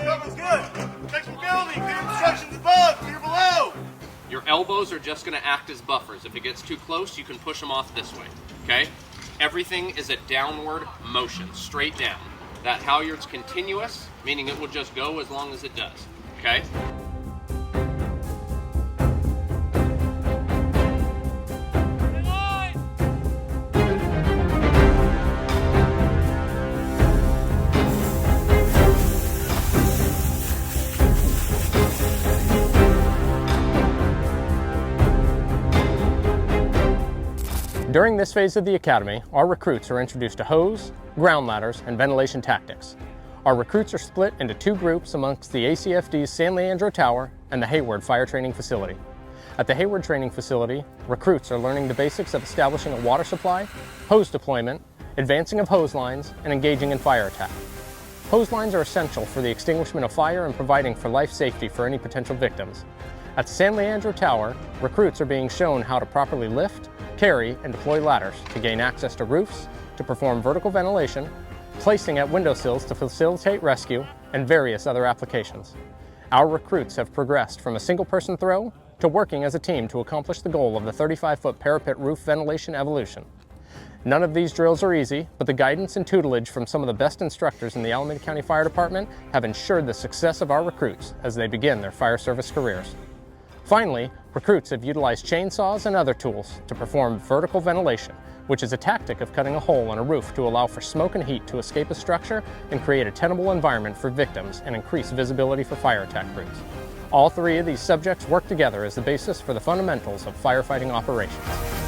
Cover's good. Check the building. Clear obstructions above. Clear below. Your elbows are just going to act as buffers. If it gets too close, you can push them off this way, okay? Everything is a downward motion, straight down. That halyard's continuous, meaning it will just go as long as it does, okay? During this phase of the academy, our recruits are introduced to hose, ground ladders, and ventilation tactics. Our recruits are split into two groups amongst the ACFD's San Leandro Tower and the Hayward Fire Training Facility. At the Hayward Training Facility, recruits are learning the basics of establishing a water supply, hose deployment, advancing of hose lines, and engaging in fire attack. Hose lines are essential for the extinguishment of fire and providing for life safety for any potential victims. At the San Leandro Tower, recruits are being shown how to properly lift, carry, and deploy ladders to gain access to roofs, to perform vertical ventilation, placing at windowsills to facilitate rescue, and various other applications. Our recruits have progressed from a single-person throw to working as a team to accomplish the goal of the 35-foot parapet roof ventilation evolution. None of these drills are easy, but the guidance and tutelage from some of the best instructors in the Alameda County Fire Department have ensured the success of our recruits as they begin their fire service careers. Finally, recruits have utilized chainsaws and other tools to perform vertical ventilation, which is a tactic of cutting a hole in a roof to allow for smoke and heat to escape a structure and create a tenable environment for victims and increase visibility for fire attack crews. All three of these subjects work together as the basis for the fundamentals of firefighting operations.